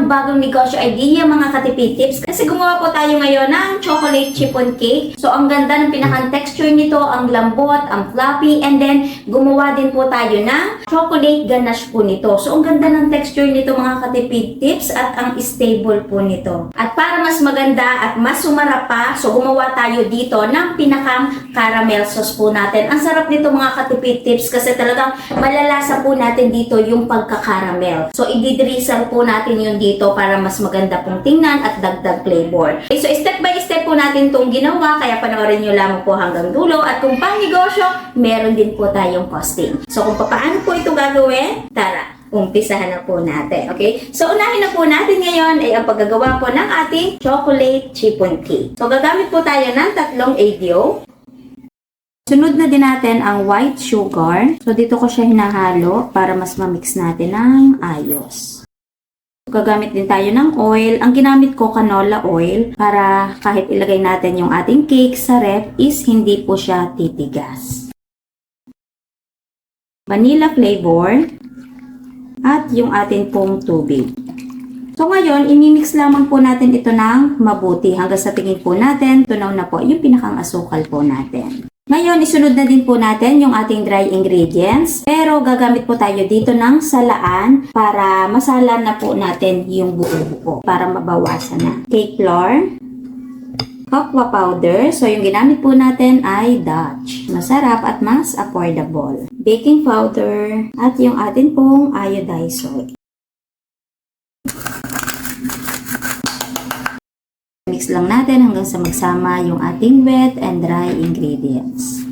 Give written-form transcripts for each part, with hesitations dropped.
bagong negosyo idea mga katipid tips kasi gumawa po tayo ngayon ng chocolate chiffon cake. So ang ganda ng pinakang texture nito, ang lambot, ang fluffy, and then gumawa din po tayo ng chocolate ganache po nito. So ang ganda ng texture nito mga katipid tips at ang stable po nito. At para mas maganda at mas sumarap pa, so gumawa tayo dito ng pinakang caramel sauce po natin. Ang sarap nito mga katipid tips kasi talagang malalasa po natin dito yung pagka-caramel. So i-drizzle po natin yun dito para mas maganda pong tingnan at dagdag flavor. Okay, so step by step po natin itong ginawa, kaya panoorin nyo lamang po hanggang dulo. At kung pang negosyo, meron din po tayong costing. So kung paano po ito gagawin, tara, umpisahan na po natin. Okay? So unahin na po natin ngayon ay ang paggagawa po ng ating chocolate chiffon cake. So gagamit po tayo ng 3 egg yolk. Sunod na din natin ang white sugar. So dito ko siya hinahalo para mas ma-mix natin ng ayos. Gagamit din tayo ng oil. Ang ginamit ko canola oil para kahit ilagay natin yung ating cake sa ref is hindi po siya titigas. Vanilla flavor at yung ating pong tubig. So ngayon, imimix lamang po natin ito ng mabuti hanggang sa tingin po natin tunaw na po yung pinakang asukal po natin. Ngayon, isunod na din po natin yung ating dry ingredients. Pero gagamit po tayo dito ng salaan para masala na po natin yung buo-buo para mabawasan na. Cake flour, cocoa powder. So yung ginamit po natin ay Dutch. Masarap at mas affordable. Baking powder at yung atin pong iodized salt. Mix lang natin hanggang sa magsama yung ating wet and dry ingredients.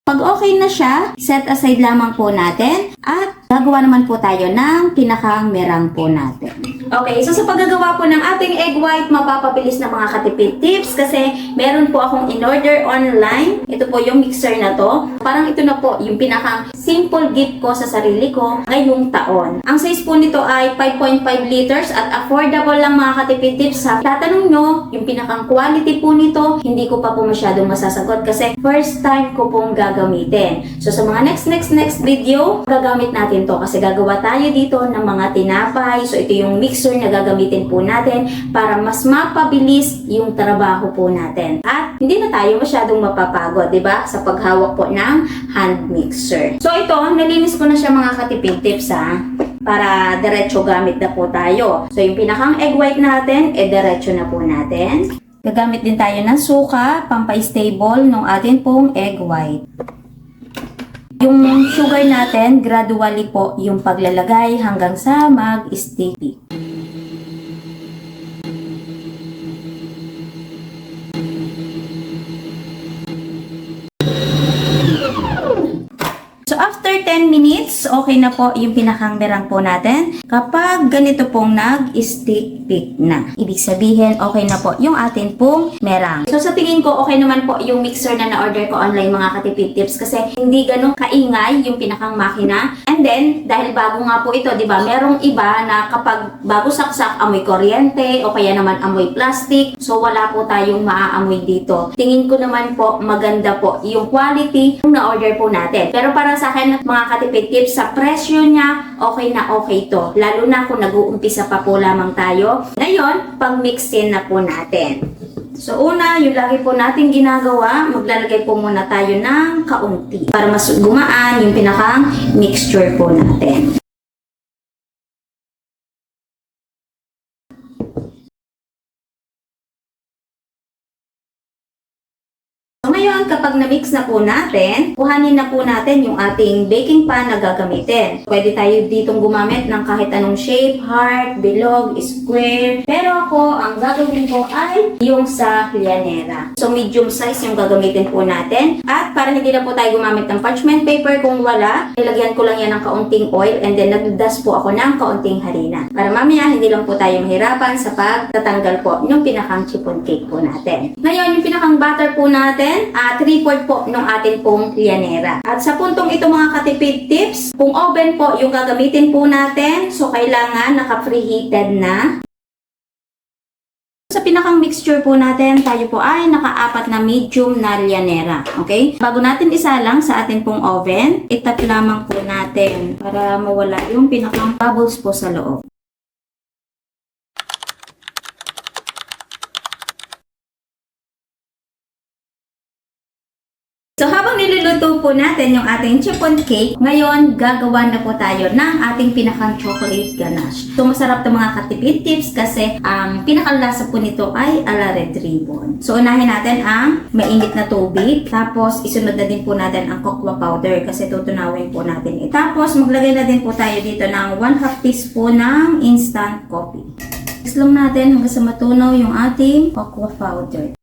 Pag okay na siya, set aside lamang po natin at gagawa naman po tayo ng pinakang meringue po natin. Okay, so sa paggagawa po ng ating egg white, mapapabilis na mga katipid tips kasi meron po akong in-order online. Ito po yung mixer na to. Parang ito na po yung pinakang simple gift ko sa sarili ko ngayong taon. Ang size po nito ay 5.5 liters at affordable lang mga katipid tips. Sa tatanong nyo, yung pinakang quality po nito, hindi ko pa po masyadong masasagot kasi first time ko pong gagamitin. So sa mga next video, gagamit natin to kasi gagawa tayo dito ng mga tinapay. So ito yung mixer na gagamitin po natin para mas mapabilis yung trabaho po natin. At hindi na tayo masyadong mapapagod, di ba? Sa paghawak po ng hand mixer. So ito, nalinis ko na siya mga katipid tips ha. Para diretso gamit na po tayo. So yung pinakang egg white natin, diretso na po natin. Gagamit din tayo ng suka, pampa-stable ng atin pong egg white. Yung sugar natin, gradually po yung paglalagay hanggang sa mag-sticky. So after 10 minutes, okay na po yung pinakang meringue po natin. Kapag ganito pong nag-stick na, ibig sabihin okay na po yung atin pong meringue. So sa tingin ko, okay naman po yung mixer na na-order ko online mga katipid tips kasi hindi ganun kaingay yung pinakang makina. And then, dahil bago nga po ito, di ba, merong iba na kapag bago saksak, amoy kuryente o kaya naman amoy plastic. So wala po tayong maaamoy dito. Tingin ko naman po, maganda po yung quality ng na-order po natin. Pero para sa akin, mga katipid tips, sa presyo niya, okay na okay to. Lalo na kung nag-uumpisa pa po lamang tayo. Ngayon, pag-mixin na po natin. So una, yung lagi po natin ginagawa, maglalagay po muna tayo ng kaunti para mas gumaan yung pinakang mixture po natin. So ngayon, kapag na-mix na po natin, kuhanin na po natin yung ating baking pan na gagamitin. Pwede tayo ditong gumamit ng kahit anong shape, heart, bilog, square. Pero ako, ang gagawin ko ay yung sa llanera. So medium size yung gagamitin po natin. At para hindi na po tayo gumamit ng parchment paper kung wala, nilagyan ko lang yan ng kaunting oil and then nagdas po ako ng kaunting harina. Para mamaya, hindi lang po tayo mahirapan sa pagtatanggal po yung pinakang chiffon cake po natin. Ngayon, yung pinakang butter po natin, 3/4 po ng atin pong llanera. At sa puntong ito mga katipid tips, kung oven po yung gagamitin po natin, so kailangan naka-preheated na. Sa pinakang mixture po natin, tayo po ay naka-4 na medium na llanera. Okay? Bago natin isalang sa atin pong oven, itap lamang po natin para mawala yung pinakang bubbles po sa loob. So habang niluluto po natin yung ating chiffon cake, ngayon gagawa na po tayo ng ating pinakang chocolate ganache. So masarap to mga katipid tips kasi ang pinakalasa po nito ay ala red ribbon. So unahin natin ang mainit na tubig, tapos isunod na din po natin ang cocoa powder kasi tutunawin po natin ito. Tapos maglagay na din po tayo dito ng 1/2 teaspoon ng instant coffee. Mix lang natin hanggang sa matunaw yung ating cocoa powder.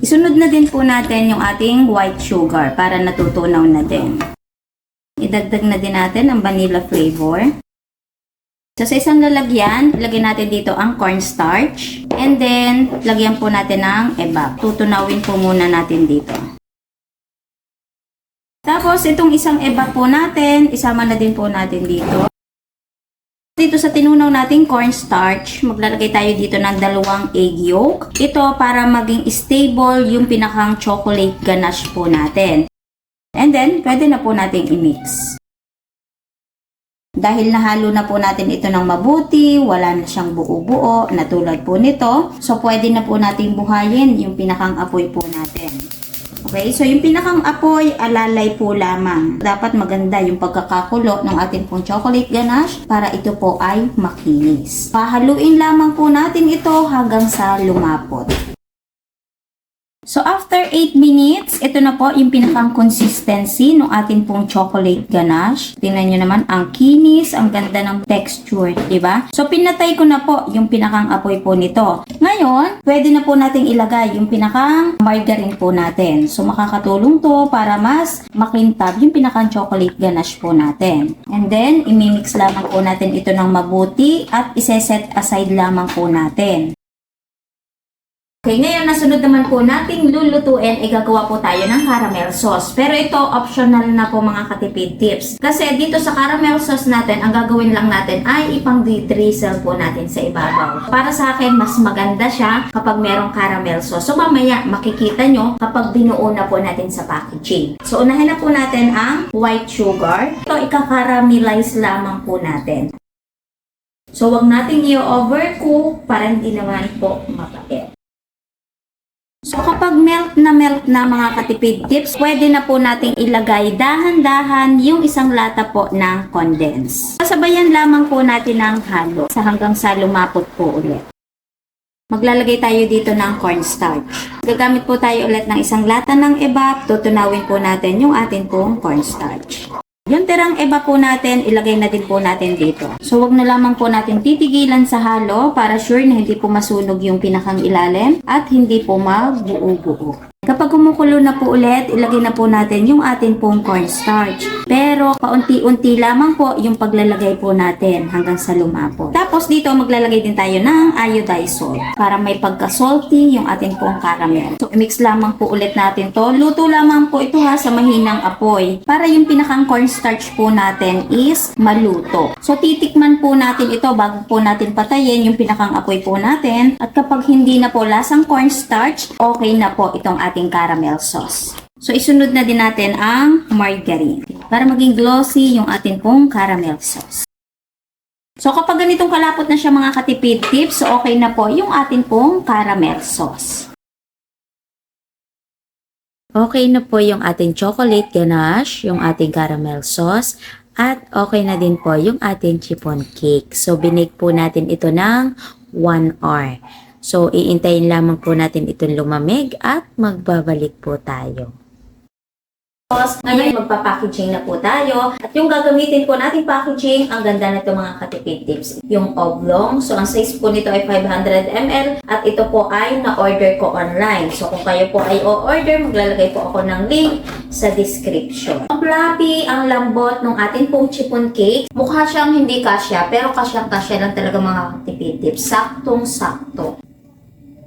Isunod na din po natin yung ating white sugar para natutunaw na din. Idagdag na din natin ang vanilla flavor. So sa isang lalagyan, lagyan natin dito ang cornstarch. And then, lagyan po natin ng evap. Tutunawin po muna natin dito. Tapos, itong isang evap po natin, isama na din po natin dito. Dito sa tinunaw nating cornstarch, maglalagay tayo dito ng 2 egg yolk. Ito para maging stable yung pinakang chocolate ganache po natin. And then, pwede na po nating i-mix. Dahil nahalo na po natin ito ng mabuti, wala na siyang buo-buo na tulad po nito. So, pwede na po nating buhayin yung pinakang apoy po natin. Okay, so yung pinakang apoy, alalay po lamang. Dapat maganda yung pagkakakulo ng ating pong chocolate ganache para ito po ay makinis. Pahaluin lamang po natin ito hanggang sa lumapot. So after 8 minutes, ito na po yung pinakang consistency ng ating pong chocolate ganache. Tingnan nyo naman, ang kinis, ang ganda ng texture, di ba? So pinatay ko na po yung pinakang apoy po nito. Ngayon, pwede na po nating ilagay yung pinakang margarine po natin. So makakatulong to para mas makintab yung pinakang chocolate ganache po natin. And then, imimix lamang po natin ito ng mabuti at iseset aside lamang po natin. Okay, ngayon nasunod naman po nating lulutuin, gagawa po tayo ng caramel sauce. Pero ito, optional na po mga katipid tips. Kasi dito sa caramel sauce natin, ang gagawin lang natin ay ipang-drizzle po natin sa ibabaw. Para sa akin, mas maganda siya kapag merong caramel sauce. So mamaya, makikita nyo kapag binuo na po natin sa packaging. So unahin na po natin ang white sugar. Ito, ika-caramelize lamang po natin. So wag natin i-overcook para hindi naman po mapait. So kapag melt na mga katipid tips, pwede na po nating ilagay dahan-dahan yung isang lata po ng condense. Sabayan lamang po natin ng halo hanggang sa lumapot po ulit. Maglalagay tayo dito ng cornstarch. Gagamit po tayo ulit ng isang lata ng evap. Tutunawin po natin yung atin pong cornstarch. Yung tirang eba po natin, ilagay na din po natin dito. So, wag na lamang po natin titigilan sa halo para sure na hindi po masunog yung pinakang ilalim at hindi po magbuo-buo. Kapag kumukulo na po ulit, ilagay na po natin yung atin pong cornstarch. Pero, paunti-unti lamang po yung paglalagay po natin hanggang sa lumapot. Tapos, dito maglalagay din tayo ng iodized salt para may pagka-salty yung atin pong caramel. So, i-mix lamang po ulit natin to. Luto lamang po ito ha sa mahinang apoy para yung pinakang cornstarch po natin is maluto. So, titikman po natin ito bago po natin patayin yung pinakang apoy po natin. At kapag hindi na po lasang cornstarch, okay na po itong ating caramel sauce. So, isunod na din natin ang margarine para maging glossy yung ating pong caramel sauce. So, kapag ganitong kalapot na siya mga katipid tips, so okay na po yung ating pong caramel sauce. Okay na po yung ating chocolate ganache, yung ating caramel sauce, at okay na din po yung ating chiffon cake. So, binake po natin ito ng 1 hour. So, iintayin lamang po natin itong lumamig at magbabalik po tayo. Ngayon, magpa-packaging na po tayo. At yung gagamitin po nating packaging, ang ganda na ito mga katipid tips. Yung oblong. So, ang size po nito ay 500 ml at ito po ay na-order ko online. So, kung kayo po ay o-order, maglalagay po ako ng link sa description. Ang fluffy, ang lambot ng ating pong chiffon cake. Mukha siyang hindi kasya, pero kasyang-kasya lang talaga mga katipid tips. Saktong-sakto.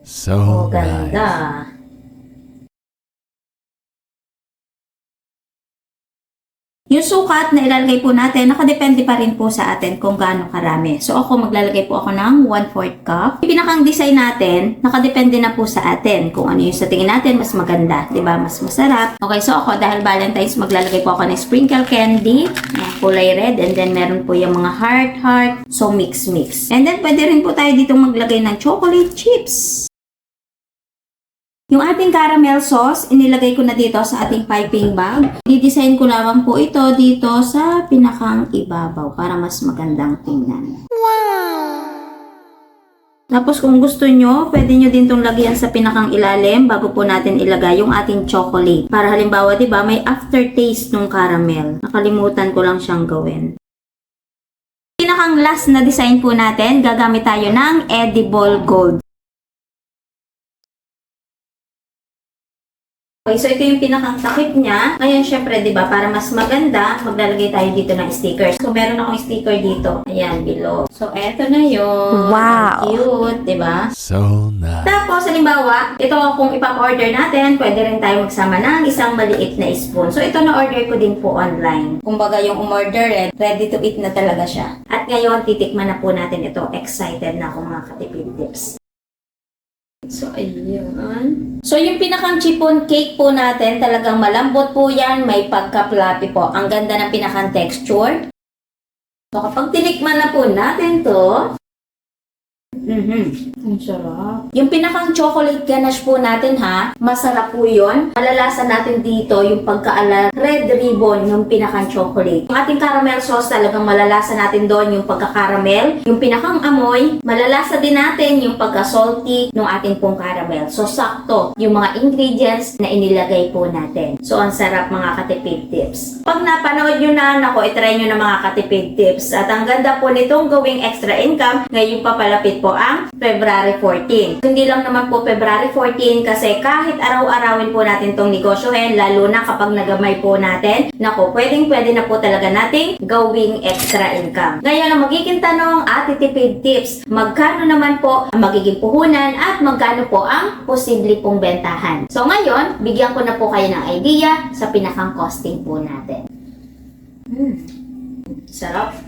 So Ganda. Yung sukat na ilalagay po natin, nakadepende pa rin po sa atin kung gaano karami. So ako maglalagay po ako ng 1/4 cup. Yung pinakang design natin, nakadepende na po sa atin kung ano yung sa tingin natin mas maganda, 'di ba? Mas masarap. Okay, so ako dahil Valentine's maglalagay po ako ng sprinkle candy, na kulay red, and then meron po yung mga heart. So mix. And then pwede rin po tayo dito maglagay ng chocolate chips. Yung ating caramel sauce, inilagay ko na dito sa ating piping bag. Didesign ko lamang po ito dito sa pinakang ibabaw para mas magandang tingnan. Tapos kung gusto nyo, pwede nyo din itong lagyan sa pinakang ilalim bago po natin ilagay yung ating chocolate. Para halimbawa, di ba, may aftertaste ng caramel. Nakalimutan ko lang siyang gawin. Pinakang last na design po natin, gagamit tayo ng edible gold. Okay, so ito yung pinakang takip niya. Ngayon, syempre, di ba, para mas maganda, maglalagay tayo dito ng stickers. So, meron akong sticker dito. Ayan, below. So, eto na yun. Wow! Ang cute, di ba? So nice. Tapos, halimbawa, ito kung ipap-order natin, pwede rin tayo magsama ng isang maliit na spoon. So, ito na-order ko din po online. Kumbaga, yung umorder, ready to eat na talaga siya. At ngayon, titikman na po natin ito. Excited na ako mga katipid tips. So, ayun. So, yung pinakang chiffon cake po natin, talagang malambot po yan. May pagka-fluffy po. Ang ganda ng pinakang texture. So, kapag tinikman na po natin to, ang sarap. Yung pinakang chocolate ganache po natin ha, masarap po yun. Malalasan natin dito yung pagkaala red ribbon yung pinakang chocolate. Yung ating caramel sauce talagang malalasan natin doon yung pagka-caramel. Yung pinakang amoy, malalasa din natin yung pagka-salty ng ating pong caramel. So sakto yung mga ingredients na inilagay po natin. So ang sarap mga katipid tips. Pag napanood nyo na, nako, itry nyo na mga katipid tips. At ang ganda po nitong gawing extra income, ngayon papalapit po ang February 14. Hindi lang naman po February 14 kasi kahit araw-arawin po natin itong negosyohin, lalo na kapag nagamay po natin, nako, pwede na po talaga nating gawing extra income. Ngayon, ang magiging tanong, tipid tips, magkano naman po ang magiging puhunan at magkano po ang posible pong bentahan. So ngayon, bigyan ko na po kayo ng idea sa pinakang costing po natin. Sarap.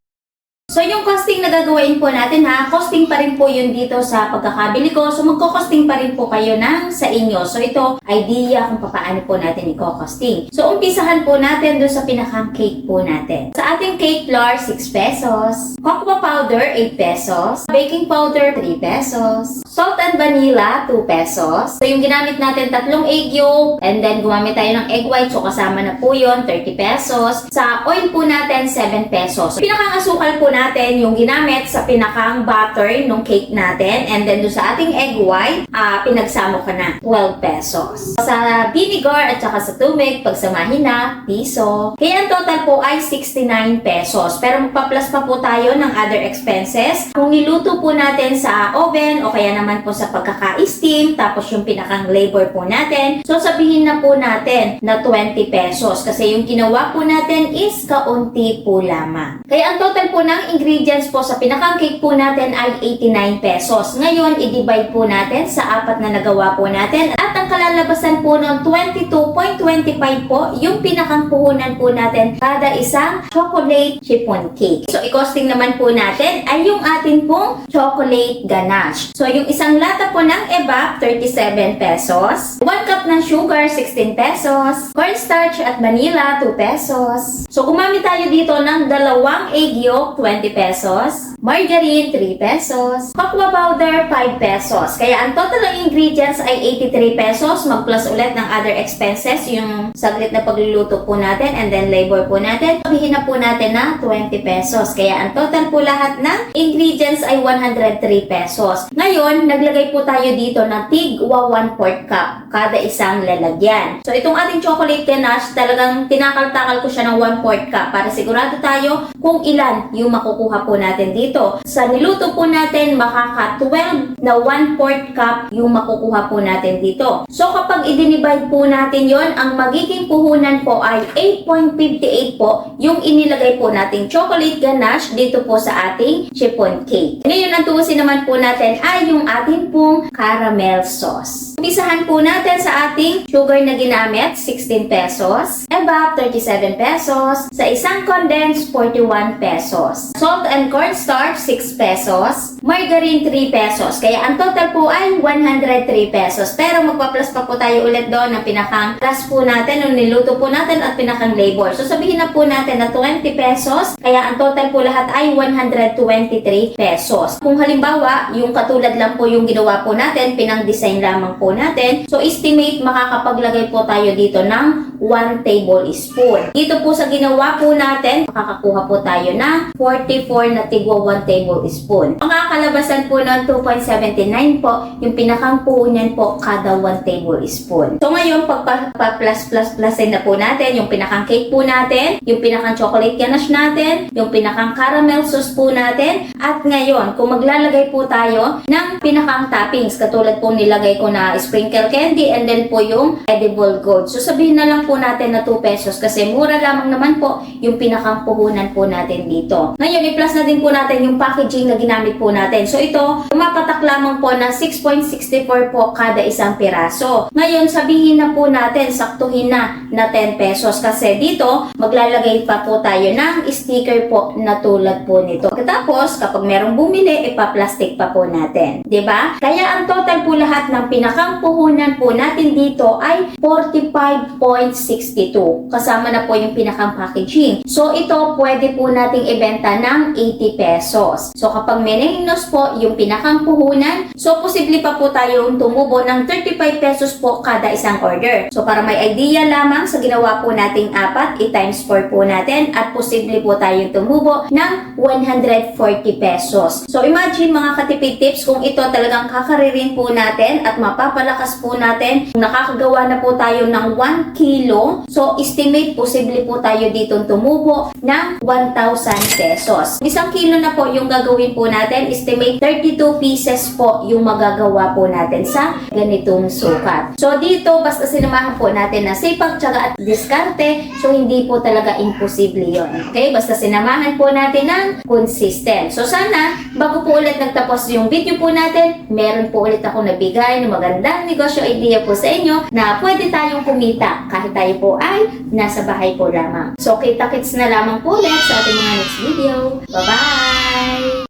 So, yung costing na gagawin po natin ha, costing pa rin po yun dito sa pagkakabili ko. So, magko-costing pa rin po kayo ng sa inyo. So, ito, idea kung paano po natin i-costing. So, umpisahan po natin doon sa pinakang cake po natin. Sa ating cake flour, 6 pesos. Cocoa powder, 8 pesos. Baking powder, 3 pesos. Salt and vanilla, 2 pesos. So, yung ginamit natin, 3 egg yolk. And then, gumamit tayo ng egg white. So, kasama na po yun, 30 pesos. Sa oil po natin, 7 pesos. So, pinakang asukal po natin yung ginamit sa pinakang butter nung cake natin, and then doon sa ating egg white, pinagsamo ko na 12 pesos. Sa vinegar at saka sa tubig, pagsamahin na, piso. Kaya ang total po ay 69 pesos. Pero magpa-plus pa po tayo ng other expenses. Kung niluto po natin sa oven o kaya naman po sa pagkaka-steam, tapos yung pinakang labor po natin, so sabihin na po natin na 20 pesos kasi yung ginawa po natin is kaunti po lamang. Kaya ang total po ng ingredients po sa pinakang cake po natin ay 89 pesos. Ngayon, i-divide po natin sa 4 na nagawa po natin at ang kalalabasan po ng 22.25 po yung pinakang puhunan po natin kada isang chocolate chiffon cake. So, i-costing naman po natin ay yung ating pong chocolate ganache. So, yung isang lata po ng evap, 37 pesos. 1 cup ng sugar, 16 pesos. Cornstarch at vanilla, 2 pesos. So, gumamit tayo dito ng 2 egg yolk, 20 pesos. Margarine, 3 pesos. Cocoa powder, 5 pesos. Kaya ang total ng ingredients ay 83 pesos. Mag-plus ulit ng other expenses, yung saglit na pagluluto po natin and then labor po natin. Sabihin na po natin na 20 pesos. Kaya ang total po lahat ng ingredients ay 103 pesos. Ngayon, naglagay po tayo dito ng tig 1/4 cup kada isang lalagyan. So, itong ating chocolate ganache, talagang tinakal-takal ko siya ng 1/4 cup para sigurado tayo kung ilan yung makukuha po natin dito. Sa niluto po natin, makaka 12 na 1/4 cup yung makukuha po natin dito. So, kapag i-divide po natin yon, ang magiging puhunan po ay 8.58 po yung inilagay po nating chocolate ganache dito po sa ating chiffon cake. Ngayon, ang tuusin naman po natin ay yung ating pong caramel sauce. Umpisahan po natin sa ating sugar na ginamit, 16 pesos. Evap, 37 pesos. Sa isang condensed, 41 pesos. Salt and cornstarch, 6 pesos. Margarine, 3 pesos. Kaya ang total po ay 103 pesos. Pero magpa-plus pa po tayo ulit doon ng pinakang gas po natin, nung niluto po natin at pinakang labor. So sabihin na po natin na 20 pesos. Kaya ang total po lahat ay 123 pesos. Kung halimbawa, yung katulad lang po yung ginawa po natin, pinang-design lamang po po natin. So, estimate makakapaglagay po tayo dito ng 1 tablespoon. Dito po sa ginawa po natin, makakakuha po tayo ng 44 na tigwa 1 tablespoon. Ang kakalabasan po ng 2.79 po, yung pinakang puhunan po kada 1 tablespoon. So, ngayon, pagpa-plus-plus-plusin na po natin, yung pinakang cake po natin, yung pinakang chocolate ganache natin, yung pinakang caramel sauce po natin, at ngayon, kung maglalagay po tayo ng pinakang toppings, katulad po nilagay ko na sprinkle candy and then po yung edible gold. So, sabihin na lang po natin na 2 pesos kasi mura lamang naman po yung pinakang puhunan po natin dito. Ngayon, i-plus na din po natin yung packaging na ginamit po natin. So, ito, pumapatak lamang po na 6.64 po kada isang piraso. Ngayon, sabihin na po natin, saktuhin na 10 pesos kasi dito, maglalagay pa po tayo ng sticker po na tulad po nito. Tapos, kapag merong bumili, ipa-plastic pa po natin. 'Di ba? Kaya ang total po lahat ng pinakang puhunan po natin dito ay 45.62. Kasama na po yung pinakang packaging. So, ito pwede po nating ibenta ng 80 pesos. So, kapag menos po yung pinakang puhunan, so posible pa po tayong tumubo ng 35 pesos po kada isang order. So, para may idea lamang sa ginawa po nating 4, i-times 4 po natin at posible po tayong tumubo ng 140 pesos. So, imagine mga katipid tips kung ito talagang kakaririn po natin at mapapalakas po natin. Nakakagawa na po tayo ng 1 kilo. So, estimate posible po tayo dito tumubo ng 1,000 pesos. 1 kilo na po yung gagawin po natin. Estimate 32 pieces po yung magagawa po natin sa ganitong sukat. So, dito basta sinamahan po natin na sipag, tsaga at diskarte. So, hindi po talaga imposible yon. Okay? Basta sinamahan po natin ng consistent. So, sana bago po ulit nagtapos yung video po natin, meron po ulit ako nabigay ng magandang negosyo idea po sa inyo na pwede tayong kumita kahit tayo po ay nasa bahay po lamang. So, kita-kits na lamang po ulit sa ating mga next video. Bye-bye!